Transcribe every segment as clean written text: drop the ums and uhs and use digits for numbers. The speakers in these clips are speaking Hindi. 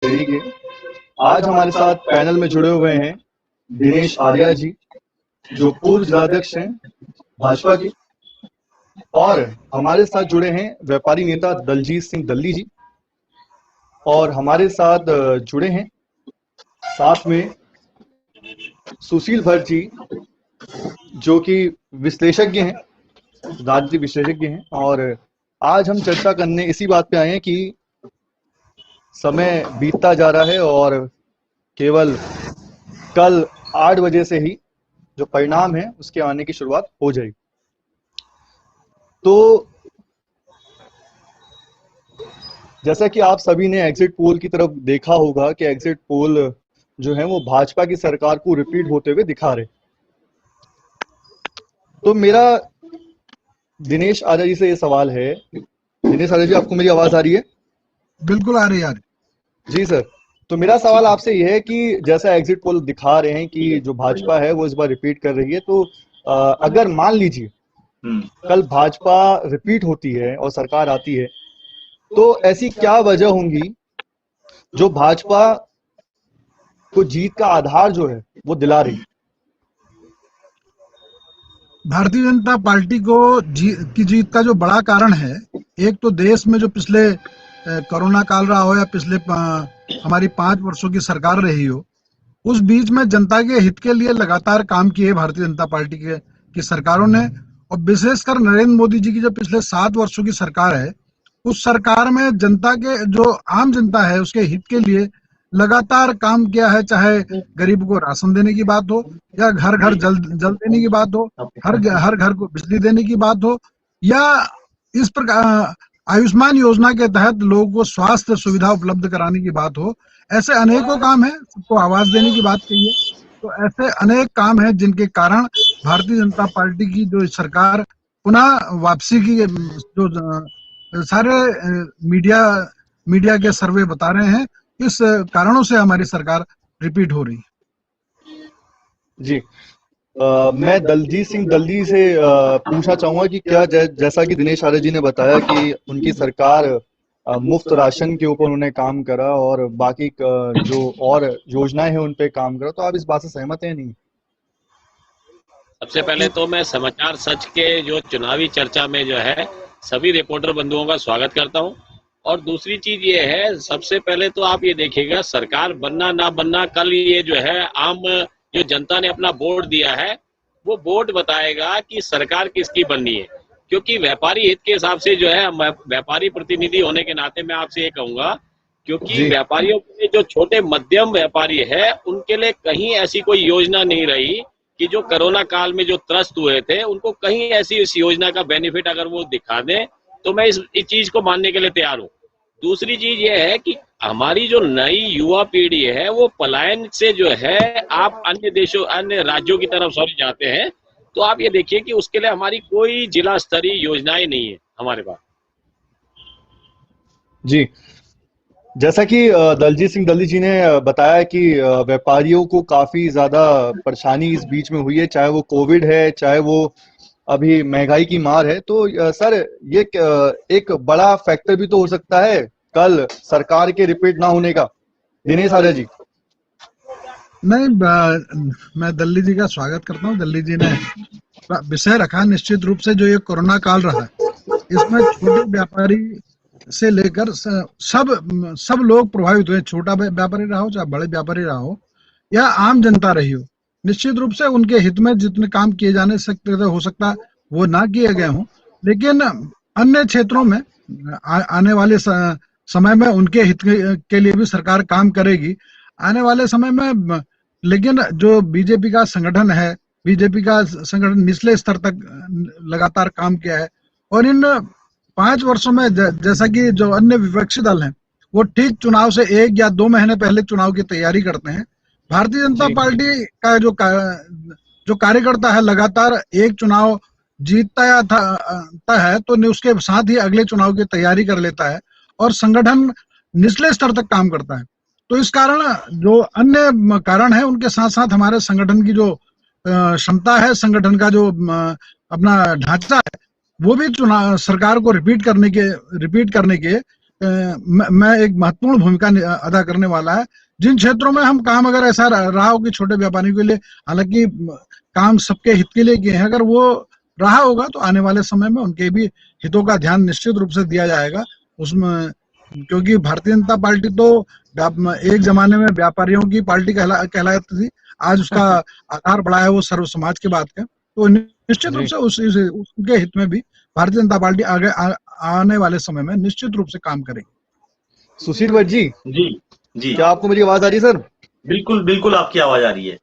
देरी के। आज हमारे साथ पैनल में जुड़े हुए हैं दिनेश आर्या जी, जो पूर्व जिलाध्यक्ष हैं भाजपा के, और हमारे साथ जुड़े हैं व्यापारी नेता दलजीत सिंह दल्ली जी, और हमारे साथ जुड़े हैं साथ में सुशील भट्ट जी, जो कि विश्लेषज्ञ हैं, राजनीतिक विशेषज्ञ हैं। और आज हम चर्चा करने इसी बात पे आए हैं कि समय बीतता जा रहा है और केवल कल 8 बजे से ही जो परिणाम है उसके आने की शुरुआत हो जाएगी। तो जैसा कि आप सभी ने एग्जिट पोल की तरफ देखा होगा कि एग्जिट पोल जो है वो भाजपा की सरकार को रिपीट होते हुए दिखा रहे। तो मेरा दिनेश आर्या जी से ये सवाल है, दिनेश आर्या जी, आपको मेरी आवाज आ रही है? बिल्कुल आ रही है जी सर। तो मेरा सवाल आपसे यह है कि जैसा एग्जिट पोल दिखा रहे हैं कि जो भाजपा है वो इस बार रिपीट कर रही है, तो अगर मान लीजिए कल भाजपा रिपीट होती है और सरकार आती है, तो ऐसी क्या वजह होंगी जो भाजपा को जीत का आधार जो है वो दिला रही? भारतीय जनता पार्टी को की जीत का जो बड़ा कारण है, एक तो देश में जो पिछले कोरोना काल रहा हो या पिछले हमारी 5 वर्षों की सरकार रही हो, उस बीच में जनता के हित के लिए लगातार काम किए भारतीय जनता पार्टी की सरकारों ने। और विशेषकर नरेंद्र मोदी जी की जो पिछले 7 वर्षों की सरकार है, उस सरकार में जनता के जो आम जनता है उसके हित के लिए लगातार काम किया है। चाहे गरीब को राशन देने की बात हो, या घर घर जल देने की बात हो, हर घर को बिजली देने की बात हो, या इस प्रकार आयुष्मान योजना के तहत लोगों को स्वास्थ्य सुविधा उपलब्ध कराने की बात हो। ऐसे अनेकों काम है, सबको आवाज देने की बात कही है। तो ऐसे अनेक काम है जिनके कारण भारतीय जनता पार्टी की जो सरकार पुनः वापसी की, जो सारे मीडिया के सर्वे बता रहे हैं, इस कारणों से हमारी सरकार रिपीट हो रही है। जी, मैं दलजीत सिंह दल्ली से पूछना चाहूंगा कि क्या जैसा कि दिनेश आर्या जी ने बताया कि उनकी सरकार मुफ्त राशन के ऊपर उन्होंने काम करा और बाकी जो और योजनाएं हैं उन पे काम करा, तो आप इस बात से सहमत हैं नहीं? सबसे पहले तो मैं समाचार सच के जो चुनावी चर्चा में जो है सभी रिपोर्टर बंधुओं का स्वागत करता हूं। और दूसरी चीज ये है, सबसे पहले तो आप ये देखिएगा, सरकार बनना ना बनना कल ये जो है आम जो जनता ने अपना वोट दिया है वो वोट बताएगा कि सरकार किसकी बननी है। क्योंकि व्यापारी हित के हिसाब से जो है, व्यापारी प्रतिनिधि होने के नाते मैं आपसे ये कहूंगा, क्योंकि व्यापारियों के जो छोटे मध्यम व्यापारी है उनके लिए कहीं ऐसी कोई योजना नहीं रही कि जो कोरोना काल में जो त्रस्त हुए थे उनको कहीं ऐसी इस योजना का बेनिफिट अगर वो दिखा दें तो मैं इस चीज को मानने के लिए तैयार हूँ। दूसरी चीज ये है कि हमारी जो नई युवा पीढ़ी है वो पलायन से जो है आप अन्य राज्यों की तरफ जाते हैं, तो आप ये देखिए कि उसके लिए हमारी कोई जिला स्तरीय योजनाएं नहीं है हमारे पास। जी, जैसा कि दलजीत सिंह दल्ली जी ने बताया कि व्यापारियों को काफी ज्यादा परेशानी इस बीच में हुई है, चाहे वो कोविड है, चाहे वो अभी महंगाई की मार है। तो सर, ये एक बड़ा फैक्टर भी तो हो सकता है कल सरकार के रिपीट ना होने का, दिनेश आर्या जी? नहीं, मैं दल्ली जी का स्वागत करता हूँ। दल्ली जी ने विषय रखा, निश्चित रूप से जो ये कोरोना काल रहा है इसमें छोटे व्यापारी से लेकर सब लोग प्रभावित हुए। छोटा व्यापारी रहा हो, चाहे बड़े व्यापारी रहा हो, या आम जनता रही हो, निश्चित रूप से उनके हित में जितने काम किए जाने सकते थे, हो सकता वो ना किए गए हों, लेकिन अन्य क्षेत्रों में आने वाले समय में उनके हित के लिए भी सरकार काम करेगी आने वाले समय में। लेकिन जो बीजेपी का संगठन है, बीजेपी का संगठन निचले स्तर तक लगातार काम किया है, और इन 5 वर्षों में जैसा कि जो अन्य विपक्षी दल हैं वो ठीक चुनाव से 1 या 2 महीने पहले चुनाव की तैयारी करते हैं। भारतीय जनता पार्टी का जो कार्यकर्ता है लगातार एक चुनाव जीतता है तो उसके साथ ही अगले चुनाव की तैयारी कर लेता है, और संगठन निचले स्तर तक काम करता है। तो इस कारण जो अन्य कारण है उनके साथ साथ हमारे संगठन की जो क्षमता है, संगठन का जो अपना ढांचा है, वो भी चुनाव सरकार को रिपीट करने के मैं एक महत्वपूर्ण भूमिका अदा करने वाला है। जिन क्षेत्रों में हम काम अगर ऐसा रहा हो कि छोटे व्यापारियों के लिए, हालांकि काम सबके हित के लिए किए हैं, अगर वो रहा होगा तो आने वाले समय में उनके भी हितों का ध्यान निश्चित रूप से दिया जाएगा उसमें, क्योंकि भारतीय जनता पार्टी तो एक जमाने में व्यापारियों की पार्टी कहलाती थी, आज उसका आधार बढ़ा है वो सर्व समाज की बात का। तो निश्चित रूप से उसके हित में भी भारतीय जनता पार्टी आगे आने वाले समय में निश्चित रूप से काम करेगी। सुशील भट्ट जी, जी क्या आपको मेरी आवाज आ रही है सर? बिल्कुल बिल्कुल आपकी आवाज आ रही है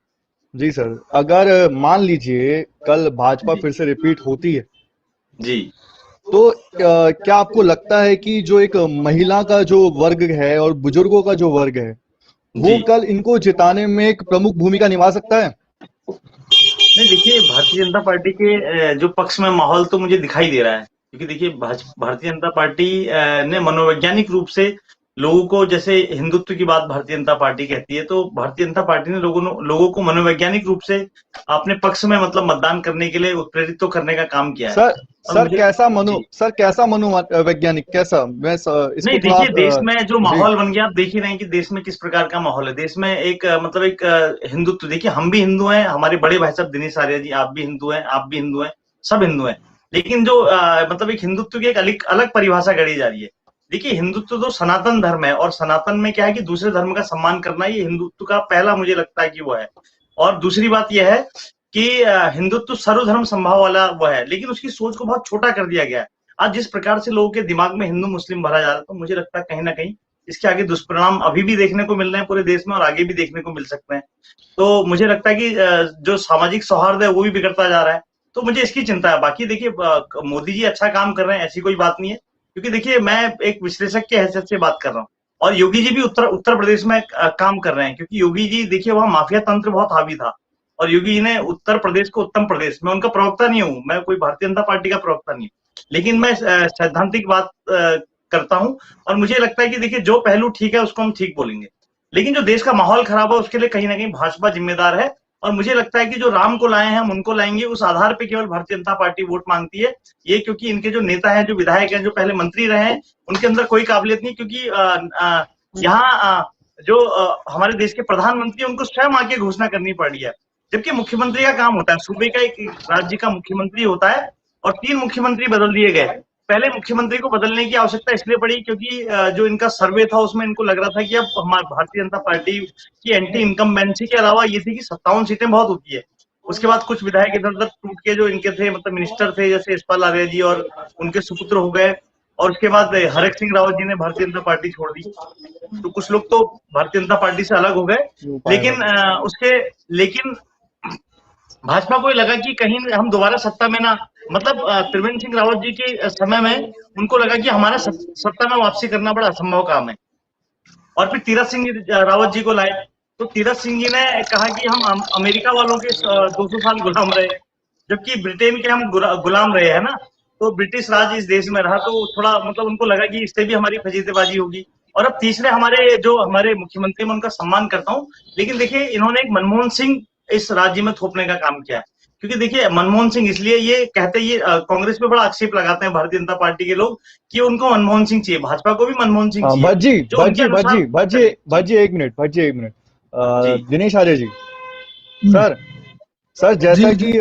जी सर। अगर मान लीजिए कल भाजपा फिर से रिपीट होती है जी, तो क्या आपको लगता है कि जो एक महिला का जो वर्ग है और बुजुर्गों का जो वर्ग है वो कल इनको जिताने में एक प्रमुख भूमिका निभा सकता है? नहीं, देखिए भारतीय जनता पार्टी के जो पक्ष में माहौल तो मुझे दिखाई दे रहा है, क्योंकि देखिए भारतीय जनता पार्टी ने मनोवैज्ञानिक रूप से लोगों को, जैसे हिंदुत्व की बात भारतीय जनता पार्टी कहती है, तो भारतीय जनता पार्टी ने लोगों को मनोवैज्ञानिक रूप से अपने पक्ष में मतलब मतदान करने के लिए उत्प्रेरित तो करने का काम किया है। सर कैसा मनोवैज्ञानिक, कैसा? मैं इसको नहीं, देखिए देश में जो माहौल बन गया, आप देख ही रहे हैं कि देश में किस प्रकार का माहौल है। देश में एक मतलब एक हिंदुत्व, देखिए हम भी हिंदू हैं, हमारे बड़े भाई साहब दिनेश आर्य जी, आप भी हिंदू हैं, आप भी हिंदू हैं, सब हिंदू हैं, लेकिन जो मतलब एक हिंदुत्व की एक अलग परिभाषा गढ़ी जा रही है। देखिए हिंदुत्व तो सनातन धर्म है, और सनातन में क्या है कि दूसरे धर्म का सम्मान करना, ये हिंदुत्व का पहला मुझे लगता है कि वो है। और दूसरी बात यह है कि हिंदुत्व सर्वधर्म संभाव वाला वो है, लेकिन उसकी सोच को बहुत छोटा कर दिया गया है। आज जिस प्रकार से लोगों के दिमाग में हिंदू मुस्लिम भरा जा रहा है, तो मुझे लगता है कहीं ना कहीं इसके आगे दुष्परिणाम अभी भी देखने को मिल रहे हैं पूरे देश में, और आगे भी देखने को मिल सकते हैं। तो मुझे लगता है कि जो सामाजिक सौहार्द है वो भी बिगड़ता जा रहा है, तो मुझे इसकी चिंता है। बाकी देखिए मोदी जी अच्छा काम कर रहे हैं, ऐसी कोई बात नहीं है, क्योंकि देखिए मैं एक विश्लेषक के हैसियत से बात कर रहा हूँ, और योगी जी भी उत्तर प्रदेश में काम कर रहे हैं, क्योंकि योगी जी देखिए वहां माफिया तंत्र बहुत हावी था, और योगी जी ने उत्तर प्रदेश को उत्तम प्रदेश, मैं उनका प्रवक्ता नहीं हूँ, मैं कोई भारतीय जनता पार्टी का प्रवक्ता नहीं, लेकिन मैं सैद्धांतिक बात करता हूँ, और मुझे लगता है कि देखिए जो पहलू ठीक है उसको हम ठीक बोलेंगे, लेकिन जो देश का माहौल खराब है उसके लिए कहीं ना कहीं भाजपा जिम्मेदार है। और मुझे लगता है कि जो राम को लाए हैं हम उनको लाएंगे, उस आधार पे केवल भारतीय जनता पार्टी वोट मांगती है। ये क्योंकि इनके जो नेता हैं, जो विधायक हैं, जो पहले मंत्री रहे हैं, उनके अंदर कोई काबिलियत नहीं, क्योंकि यहाँ जो हमारे देश के प्रधानमंत्री, उनको स्वयं आके घोषणा करनी पड़ रही है, जबकि मुख्यमंत्री का काम होता है, सूबे का एक राज्य का मुख्यमंत्री होता है, और 3 मुख्यमंत्री बदल दिए गए। पहले मुख्यमंत्री को बदलने की आवश्यकता इसलिए पड़ी क्योंकि जो इनका सर्वे था उसमें इनको लग रहा था कि अब हमारी भारतीय जनता पार्टी की एंटी इनकम्बेंसी के अलावा ये थी कि 57 सीटें बहुत होती है। उसके बाद कुछ विधायक इधर उधर टूट के जो इनके थे, मतलब मिनिस्टर थे, जैसे यशपाल आर्य जी और उनके सुपुत्र हो गए, और उसके बाद हरेक सिंह रावत जी ने भारतीय जनता पार्टी छोड़ दी, तो कुछ लोग तो भारतीय जनता पार्टी से अलग हो गए। लेकिन भाजपा को लगा कि कहीं हम दोबारा सत्ता में ना, मतलब त्रिवेंद्र सिंह रावत जी के समय में उनको लगा कि हमारा सत्ता में वापसी करना बड़ा असंभव काम है, और फिर तीरथ सिंह रावत जी को लाए, तो तीरथ सिंह जी ने कहा कि हम अमेरिका वालों के 200 साल गुलाम रहे, जबकि ब्रिटेन के हम गुलाम रहे हैं ना, तो ब्रिटिश राज इस देश में रहा, तो थोड़ा मतलब उनको लगा कि इससे भी हमारी फजीतेबाजी होगी। और अब तीसरे हमारे मुख्यमंत्री, मैं उनका सम्मान करता हूँ, लेकिन देखिए इन्होंने एक मनमोहन सिंह इस राज्य में थोपने का काम किया है, क्योंकि देखिए मनमोहन सिंह, इसलिए ये कहते, ये कांग्रेस पे बड़ा आक्षेप लगाते हैं भारतीय जनता पार्टी के लोग कि उनको मनमोहन सिंह चाहिए, भाजपा को भी मनमोहन सिंह चाहिए। भज्जी एक मिनट दिनेश आर्य जी, सर जैसा कि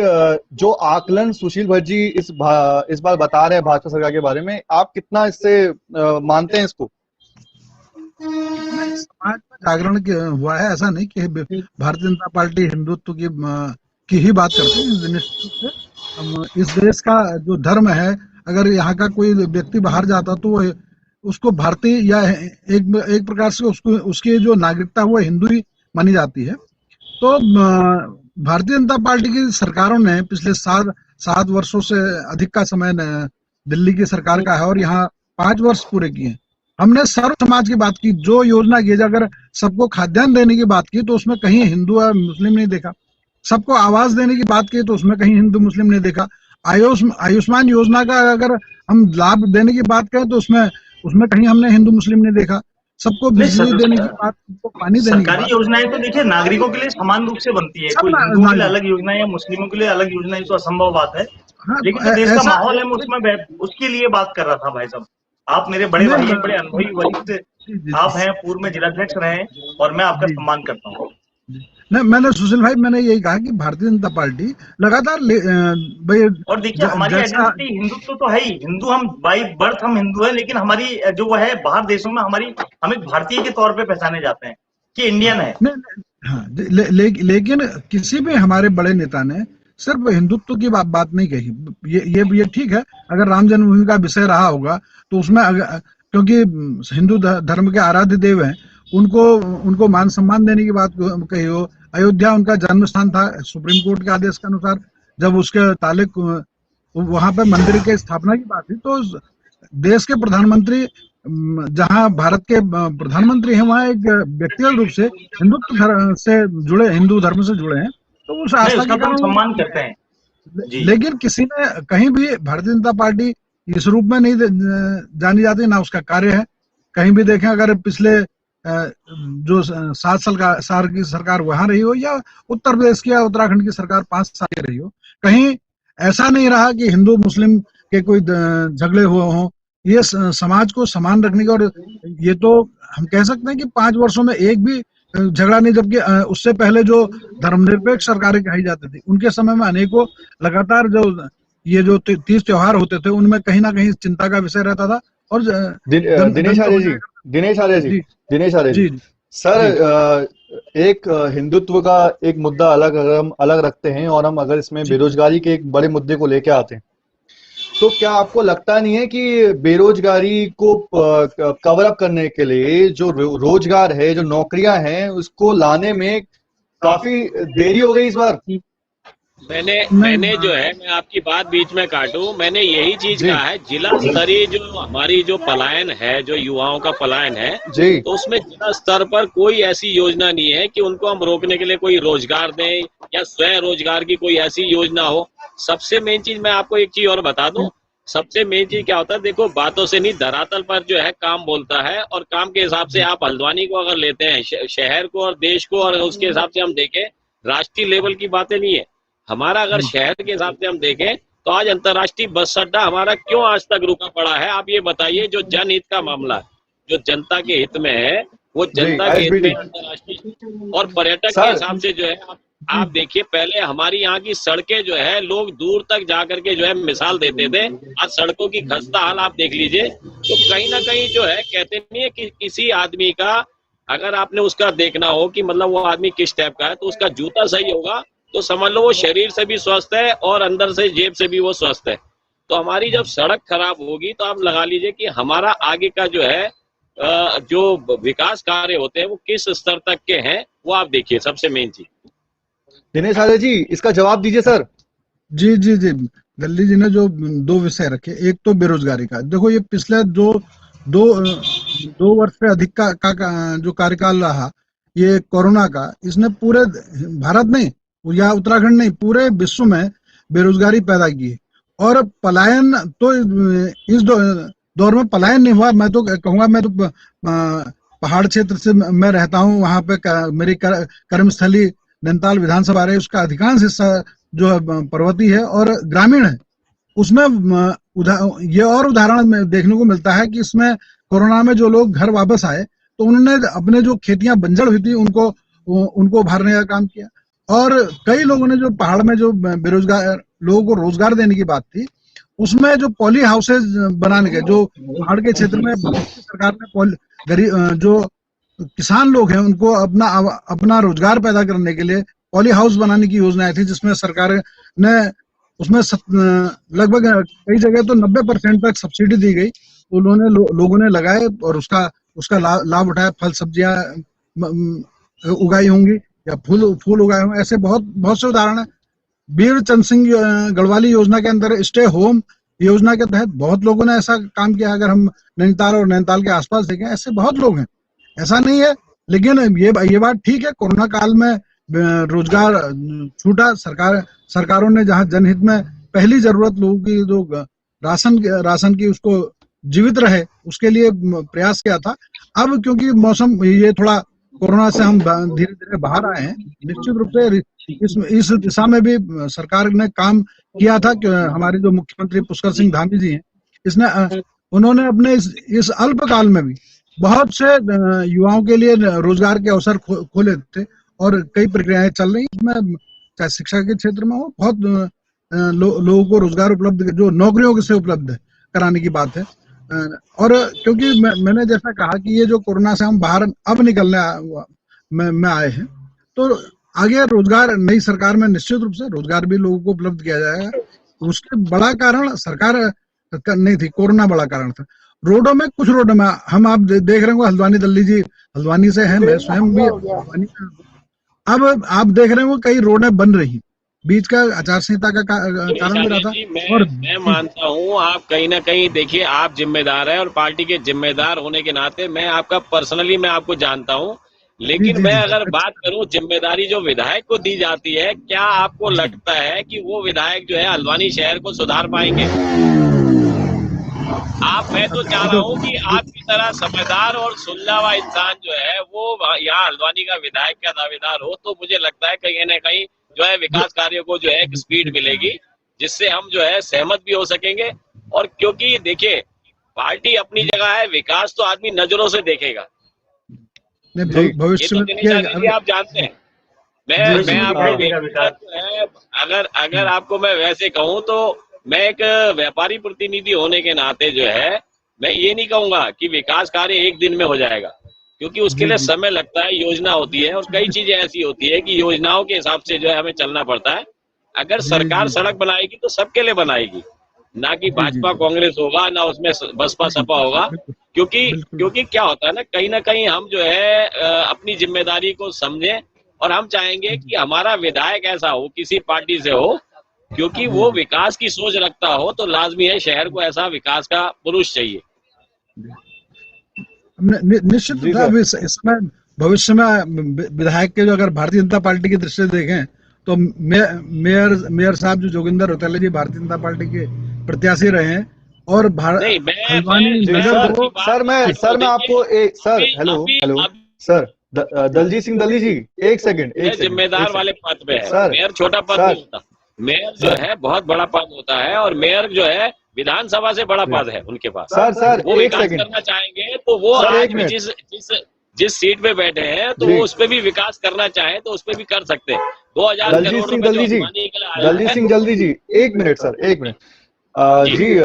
जो आकलन सुशील भट्ट जी इस बार बता रहे हैं भाजपा सरकार के बारे में, आप कितना इससे मानते हैं इसको? समाज में जागरण हुआ है, ऐसा नहीं कि भारतीय जनता पार्टी हिंदुत्व की ही बात करते हैं। निश्चित से इस देश का जो धर्म है, अगर यहाँ का कोई व्यक्ति बाहर जाता तो वो उसको भारतीय या एक प्रकार से उसकी जो नागरिकता वो हिंदू ही मानी जाती है। तो भारतीय जनता पार्टी की सरकारों ने पिछले 7 वर्षों से अधिक का समय दिल्ली की सरकार का है, और यहाँ 5 वर्ष पूरे किए। हमने सर्व समाज की बात की, जो योजना की, अगर सबको खाद्यान्न देने की बात की तो उसमें कहीं हिंदू और मुस्लिम नहीं देखा, सबको आवास देने की बात की तो उसमें कहीं हिंदू मुस्लिम नहीं देखा, आयुष्मान योजना का अगर हम लाभ देने की बात करें तो उसमें कहीं हमने हिंदू मुस्लिम नहीं देखा, सबको बिजली देने की बात, सबको पानी देने की बात। सरकारी योजनाएं तो देखिए नागरिकों के लिए समान रूप से बनती है, कोई हिंदुओं के लिए अलग योजना या मुस्लिमों के लिए अलग योजना, तो असंभव बात है। लेकिन जो देश का माहौल है उसमें उसके लिए बात कर रहा था भाई साहब। आप मेरे बड़े नहीं, भाई हैं, बड़े अनुभवी वरिष्ठ जी, जी, आप जी, हैं, पूर्व में जिलाध्यक्ष रहे हैं और मैं आपका जी, सम्मान करता हूँ। जी। नहीं, मैंने सुशील भाई, मैंने यही कहा कि भारतीय जनता पार्टी लगातार भाई और देखिए हमारी जैसा आइडेंटिटी हिंदुत्व तो है ही, हिंदू हम बाई बर्थ हम हिंदू हैं, लेकिन हमारी जो वो है बाहर देशों में हम एक भारतीय के तौर पे पहचाने जाते हैं कि इंडियन है। नहीं, नहीं, हाँ, लेकिन किसी भी हमारे बड़े नेता ने सिर्फ हिंदुत्व की बात नहीं कही। ये ठीक है, अगर राम जन्मभूमि का विषय रहा होगा तो उसमें क्योंकि हिंदू धर्म के आराध्य देव हैं, उनको उनको मान सम्मान देने की बात कही हो। अयोध्या उनका जन्म स्थान था, सुप्रीम कोर्ट के आदेश के अनुसार जब उसके ताल्लुक वहां पे मंदिर के स्थापना की बात थी, तो देश के प्रधानमंत्री जहां भारत के प्रधानमंत्री हैं, वहां एक व्यक्तिगत रूप से हिंदुत्व धर्म से जुड़े, हिंदू धर्म से जुड़े हैं, तो उस नहीं, आस्था उसका के तो हम कारण सम्मान करते हैं जी। लेकिन किसी ने कहीं भी भारतीय जनता पार्टी इस रूप में नहीं जानी जाती, ना उसका कार्य है। कहीं भी देखें, अगर पिछले जो 7 साल की सरकार वहां रही हो, या उत्तर प्रदेश की या उत्तराखंड की सरकार 5 साल की रही हो, कहीं ऐसा नहीं रहा कि हिंदू मुस्लिम के कोई झगड़े हुए हों। ये समाज को समान रखने का, और ये तो हम कह सकते हैं कि 5 वर्षों में एक भी झगड़ा नहीं, जबकि उससे पहले जो धर्मनिरपेक्ष सरकारें कही जाती थी, उनके समय में अनेकों लगातार जो ये जो तीज त्योहार होते थे, उनमें कहीं ना कहीं चिंता का विषय रहता था। और दिनेश आर्य जी, दिनेश आर्य जी, जी, दिनेश आर्य जी, जी, सर, एक हिंदुत्व का एक मुद्दा अलग अगर हम अलग रखते हैं, और हम अगर इसमें जी, बेरोजगारी के एक बड़े मुद्दे को लेके आते हैं, तो क्या आपको लगता नहीं है कि बेरोजगारी को कवर अप करने के लिए जो रोजगार है, जो नौकरियां हैं, उसको लाने में काफी देरी हो गई इस बार? मैंने जो है, मैं आपकी बात बीच में काटूं, मैंने यही चीज जी कहा है, जिला स्तरीय जो हमारी जो पलायन है, जो युवाओं का पलायन है, जी तो उसमें जिला स्तर पर कोई ऐसी योजना नहीं है कि उनको हम रोकने के लिए कोई रोजगार दें या स्वयं रोजगार की कोई ऐसी योजना हो। सबसे मेन चीज मैं आपको एक चीज और बता दूं, सबसे मेन चीज क्या होता है, देखो बातों से नहीं, धरातल पर जो है काम बोलता है, और काम के हिसाब से आप हल्द्वानी को अगर लेते हैं, शहर को और देश को, और उसके हिसाब से हम देखें, राष्ट्रीय लेवल की बातें नहीं है। हमारा अगर शहर के हिसाब से हम देखें, तो आज अंतर्राष्ट्रीय बस अड्डा हमारा क्यों आज तक रुका पड़ा है? आप ये बताइए, जो जनहित का मामला है, जो जनता के हित में है, वो जनता के हित में अंतर्राष्ट्रीय और पर्यटक के हिसाब से जो है, आप देखिए, पहले हमारी यहाँ की सड़कें जो है, लोग दूर तक जाकर के जो है मिसाल देते थे। आज सड़कों की खस्ता हाल आप देख लीजिए। तो कहीं ना कहीं जो है, कहते नहीं है कि किसी आदमी का अगर आपने उसका देखना हो कि मतलब वो आदमी किस टाइप का है, तो उसका जूता सही होगा तो समझ लो वो शरीर से भी स्वस्थ है और अंदर से जेब से भी वो स्वस्थ है। तो हमारी जब सड़क खराब होगी, तो आप लगा लीजिए कि हमारा आगे का जो है जो विकास कार्य होते हैं, वो किस स्तर तक के हैं, वो आप देखिए। सबसे मेन चीज दिनेश आर्य जी, इसका जवाब दीजिए सर। जी, जी, जी। दिल्ली जी ने जो 2 विषय रखे, एक तो बेरोजगारी का। देखो, ये पिछले दो वर्ष से अधिक का जो कार्यकाल रहा, ये कोरोना का, इसने पूरे भारत नहीं या उत्तराखंड नहीं, पूरे विश्व में बेरोजगारी पैदा की है। और पलायन तो इस दौर में पलायन नहीं हुआ। मैं तो कहूँगा, मैं तो पहाड़ क्षेत्र से मैं रहता हूँ, वहाँ पे मेरी कर्मस्थली नैनीताल विधानसभा रही, उसका अधिकांश हिस्सा जो है पर्वतीय है और ग्रामीण है। उसमें ये और उदाहरण में देखने को मिलता है कि इसमें कोरोना में जो लोग घर वापस आए, तो उन्होंने अपने जो खेतियां बंजर हुई थी, उनको उभारने का काम किया। और कई लोगों ने जो पहाड़ में जो बेरोजगार लोगों को रोजगार देने की बात थी, उसमें जो पॉली हाउसेज बनाने के, जो पहाड़ के क्षेत्र में सरकार ने गरीब जो किसान लोग हैं, उनको अपना रोजगार पैदा करने के लिए पॉली हाउस बनाने की योजना आई थी, जिसमें सरकार ने उसमें लगभग कई जगह तो 90% तक सब्सिडी दी गई। उन्होंने लोगों ने लगाए और उसका लाभ उठाया। फल सब्जियां उगाई होंगी या फूल उगाए होंगे। ऐसे बहुत से उदाहरण है। वीर चंद सिंह गढ़वाली योजना के अंदर स्टे होम योजना के तहत बहुत लोगों ने ऐसा काम किया। अगर हम नैनीताल और नैनीताल के आसपास देखें, ऐसे बहुत लोग हैं, ऐसा नहीं है। लेकिन ये बात ठीक है, कोरोना काल में रोजगार छूटा। सरकारों ने जहां जनहित में पहली जरूरत लोगों की जो राशन की उसको जीवित रहे, उसके लिए प्रयास किया था। अब क्योंकि मौसम ये थोड़ा कोरोना से हम धीरे धीरे बाहर आए हैं, निश्चित रूप से इस दिशा में भी सरकार ने काम किया था कि हमारे जो मुख्यमंत्री पुष्कर सिंह धामी जी हैं, उन्होंने अपने इस अल्पकाल में भी बहुत से युवाओं के लिए रोजगार के अवसर खोले थे और कई प्रक्रियाएं चल रही हैं इसमें, चाहे शिक्षा के क्षेत्र में हो, बहुत लोगों को रोजगार उपलब्ध, जो नौकरियों से उपलब्ध कराने की बात है। और क्योंकि मैंने जैसा कहा कि ये जो कोरोना से हम बाहर अब निकलने में आए हैं, तो आगे रोजगार, नई सरकार में निश्चित रूप से रोजगार भी लोगों को उपलब्ध किया जाएगा। उसके बड़ा कारण सरकार नहीं थी, कोरोना बड़ा कारण था। रोडों में, कुछ रोडों में हम आप देख रहे होंगे, हल्द्वानी, दिल्ली जी हल्द्वानी से हैं, मैं स्वयं भी हल्द्वानी, अब आप देख रहे हो कई रोडें बन रही, बीच का आचार संहिता का कारण भी रहा था। और मैं मानता हूँ आप कहीं ना कहीं देखिए, आप जिम्मेदार हैं और पार्टी के जिम्मेदार होने के नाते मैं आपका पर्सनली मैं आपको जानता हूँ, लेकिन मैं अगर बात करूं जिम्मेदारी जो विधायक को दी जाती है, क्या आपको लगता है कि वो विधायक जो है हल्द्वानी शहर को सुधार पाएंगे? मैं तो चाह रहा हूं कि आपकी तरह समझदार और सुलझावा इंसान जो है वो यहाँ हल्द्वानी का विधायक का दावेदार हो, तो मुझे लगता है कहीं ना कहीं जो है विकास कार्यों को जो है एक स्पीड मिलेगी, जिससे हम जो है सहमत भी हो सकेंगे। और क्योंकि देखिए, पार्टी अपनी जगह है, विकास तो आदमी नजरों से देखेगा, भविष्य में आप जानते हैं। मैं आपको अगर आपको मैं वैसे कहूं तो मैं एक व्यापारी प्रतिनिधि होने के नाते जो है मैं ये नहीं कहूंगा कि विकास कार्य एक दिन में हो जाएगा, क्योंकि उसके लिए समय लगता है, योजना होती है और कई चीजें ऐसी होती है कि योजनाओं के हिसाब से जो है हमें चलना पड़ता है। अगर सरकार सड़क बनाएगी तो सबके लिए बनाएगी, ना कि भाजपा कांग्रेस होगा, ना उसमें बसपा सपा होगा, क्योंकि क्या होता है ना कहीं हम जो है अपनी जिम्मेदारी को समझें और हम चाहेंगे कि हमारा विधायक ऐसा हो, किसी पार्टी से हो, क्योंकि वो विकास की सोच रखता हो, तो लाजमी है शहर को ऐसा विकास का पुरुष चाहिए। निश्चित इसमें भविष्य में विधायक के जो अगर भारतीय जनता पार्टी की दृष्टि से देखें तो मेयर साहब जो जोगिंदर रौतेला जी भारतीय जनता पार्टी के प्रत्याशी रहे हैं और सर मैं आपको हेलो सर दलजीत सिंह दल्ली जी एक सेकंड जिम्मेदार वाले पद पे है, मेयर छोटा पद नहीं होता, मेयर जो है बहुत बड़ा पद होता है और मेयर जो है विधानसभा से बड़ा पद है उनके पास। सर वो विकास करना चाहेंगे तो वो आज भी जिस सीट पे बैठे हैं तो वो उस पे भी विकास करना चाहे तो उस पे भी कर सकते हैं। 2000 दलजीत सिंह जल्दी जी एक मिनट सर, एक मिनट जी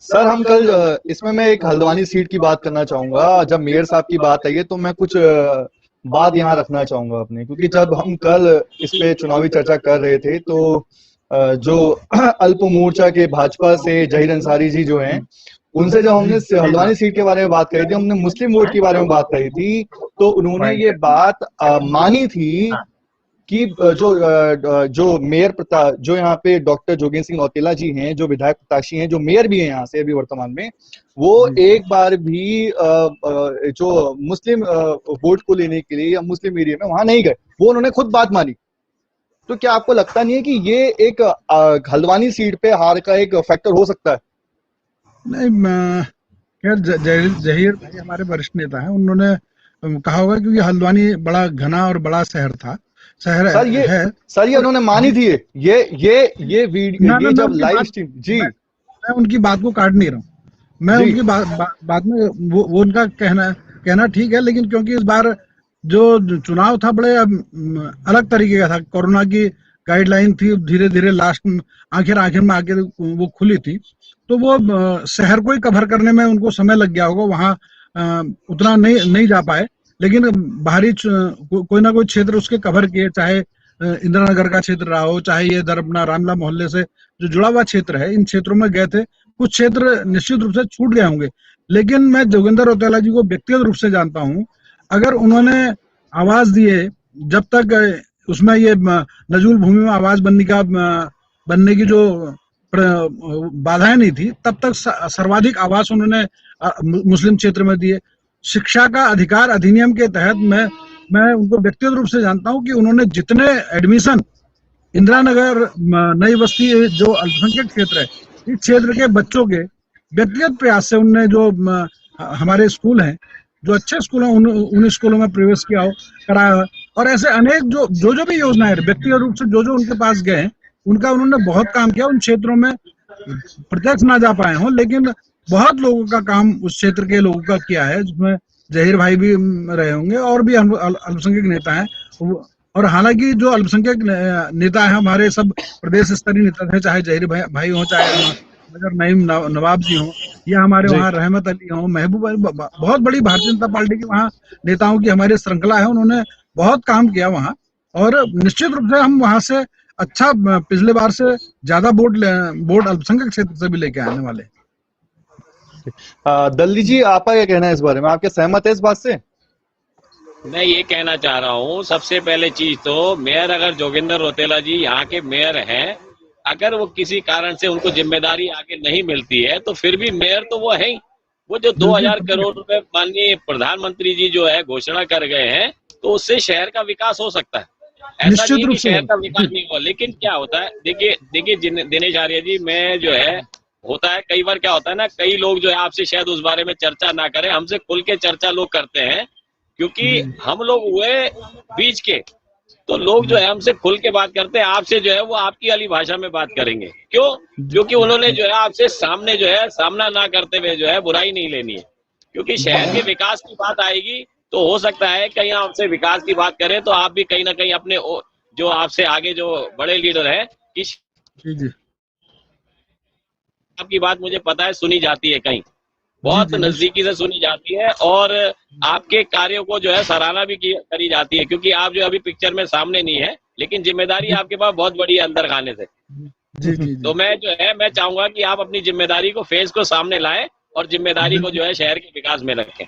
सर, हम कल इसमें मैं एक हल्द्वानी सीट की बात करना चाहूंगा। जब मेयर साहब की बात आई है तो मैं कुछ बात यहाँ रखना चाहूंगा अपने, क्योंकि जब हम कल इस पे चुनावी चर्चा कर रहे थे तो जो अल्प मोर्चा के भाजपा से जहीर अंसारी जी जो हैं, उनसे जब हमने हल्द्वानी सीट के बारे में बात करी थी, हमने मुस्लिम वोट के बारे में बात करी थी, तो उन्होंने ये बात मानी थी कि जो मेयर जो यहाँ पे डॉक्टर जोगेंद्र सिंह रौतेला जी हैं, जो विधायक प्रत्याशी हैं, जो मेयर भी हैं यहाँ से अभी वर्तमान में, वो एक बार भी जो मुस्लिम वोट को लेने के लिए या मुस्लिम एरिया में वहां नहीं गए, वो उन्होंने खुद बात मानी। तो क्या आपको लगता नहीं है कि ये एक हल्द्वानी सीट पे हार का एक फैक्टर हो सकता है? नहीं, खैर जहीर भाई हमारे वरिष्ठ नेता हैं, उन्होंने कहा होगा क्योंकि हल्द्वानी बड़ा घना और बड़ा शहर था, सर ये उन्होंने मानी थी। ये वीडियो जब लाइव स्ट्रीम जी, मैं उनकी बात को काट नहीं रहा हूँ, मैं उनकी बात में वो उनका कहना ठीक है, लेकिन क्योंकि इस बार जो चुनाव था बड़े अलग तरीके का था, कोरोना की गाइडलाइन थी, धीरे धीरे लास्ट आखिर में आके वो खुली थी, तो वो शहर को ही कवर करने में उनको समय लग गया होगा, वहाँ उतना नहीं जा पाए, लेकिन बाहरी कोई ना कोई क्षेत्र उसके कवर किए, चाहे इंदिरा नगर का क्षेत्र रहा हो, चाहे ये इधर अपना रामला मोहल्ले से जो जुड़ा हुआ क्षेत्र है, इन क्षेत्रों में गए थे। कुछ क्षेत्र निश्चित रूप से छूट गए होंगे, लेकिन मैं जोगिंदर रौतेला जी को व्यक्तिगत रूप से जानता हूँ। अगर उन्होंने आवाज दिए, जब तक उसमें ये नजूल भूमि में आवाज बनने की जो बाधाएं नहीं थी, तब तक सर्वाधिक आवाज उन्होंने मुस्लिम क्षेत्र में दिए। शिक्षा का अधिकार अधिनियम के तहत मैं उनको व्यक्तिगत रूप से जानता हूं कि उन्होंने जितने एडमिशन इंदिरा नगर नई बस्ती जो अल्पसंख्यक क्षेत्र है, इस क्षेत्र के बच्चों के व्यक्तिगत प्रयास से उन्होंने जो हमारे स्कूल हैं, जो अच्छे स्कूल हैं, उन स्कूलों में प्रवेश कराया, और ऐसे अनेक जो भी योजनाएं व्यक्तिगत रूप से जो उनके पास गए, उनका उन्होंने बहुत काम किया। उन क्षेत्रों में प्रत्यक्ष ना जा पाए हों, लेकिन बहुत लोगों का काम उस क्षेत्र के लोगों का किया है, जिसमें जहीर भाई भी रहे होंगे और भी हम अल्पसंख्यक नेता हैं। और हालांकि जो अल्पसंख्यक नेता है हमारे सब प्रदेश स्तरीय नेता थे, चाहे जहीर भाई हो, चाहे नजर नईम नवाब जी हो, या हमारे वहाँ रहमत अली हो, महबूब अली, बहुत बड़ी भारतीय जनता पार्टी की वहाँ नेताओं की हमारी श्रृंखला है। उन्होंने बहुत काम किया वहाँ, और निश्चित रूप से हम वहाँ से अच्छा, पिछले बार से ज्यादा वोट अल्पसंख्यक क्षेत्र से भी लेके आने वाले। दल्ली जी, आपका क्या कहना है इस बारे में? आप क्या सहमत है इस बात से? मैं ये कहना चाह रहा हूँ, सबसे पहले चीज तो मेयर, अगर जोगिंदर रौतेला जी यहाँ के मेयर हैं, अगर वो किसी कारण से उनको जिम्मेदारी आगे नहीं मिलती है तो फिर भी मेयर तो वो है ही। वो जो 2000 करोड़ रुपए माननीय प्रधानमंत्री जी जो है घोषणा कर गए हैं, तो उससे शहर का विकास हो सकता है। ऐसा नहीं कि शहर का विकास नहीं हुआ। लेकिन क्या होता है, देखिए दिनेश आर्य जी, मैं जो है, होता है कई बार क्या होता है ना, कई लोग जो है आपसे शायद उस बारे में चर्चा ना करें, हमसे खुल के चर्चा लोग करते हैं, क्योंकि हम लोग हुए बीच के, तो लोग जो है हमसे खुल के बात करते हैं। आपसे जो है वो आपकी वाली भाषा में बात करेंगे। क्यों? क्योंकि उन्होंने जो है आपसे सामने जो है सामना ना करते हुए जो है बुराई नहीं लेनी है, क्योंकि शहर के विकास की बात आएगी तो हो सकता है कहीं आपसे विकास की बात करें तो आप भी कहीं ना कहीं अपने जो आपसे आगे जो बड़े लीडर है, आपकी बात मुझे पता है सुनी जाती है, कहीं बहुत नजदीकी से सुनी जाती है, और आपके कार्यों को जो है सराहना भी करी जाती है, क्योंकि आप जो अभी पिक्चर में सामने नहीं है, लेकिन जिम्मेदारी आपके पास बहुत बड़ी है अंदर खाने से। तो मैं जो है मैं चाहूंगा कि आप अपनी जिम्मेदारी को, फेस को सामने लाएं और जिम्मेदारी को जो है शहर के विकास में रखें।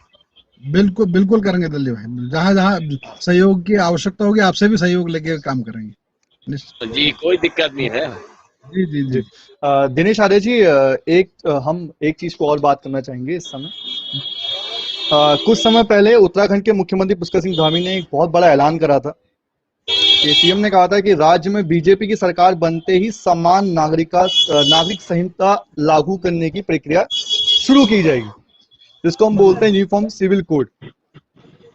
बिल्कुल बिल्कुल करेंगे दल्ली भाई, जहाँ जहाँ सहयोग की आवश्यकता होगी आपसे भी सहयोग लेके काम करेंगे जी, कोई दिक्कत नहीं है। जी जी जी। दिनेश आर्य जी, हम एक चीज को और बात करना चाहेंगे इस समय। कुछ समय पहले उत्तराखंड के मुख्यमंत्री पुष्कर सिंह धामी ने एक बहुत बड़ा ऐलान करा था कि सीएम ने कहा था कि राज्य में बीजेपी की सरकार बनते ही समान नागरिक संहिता लागू करने की प्रक्रिया शुरू की जाएगी, जिसको हम बोलते हैं यूनिफॉर्म सिविल कोड।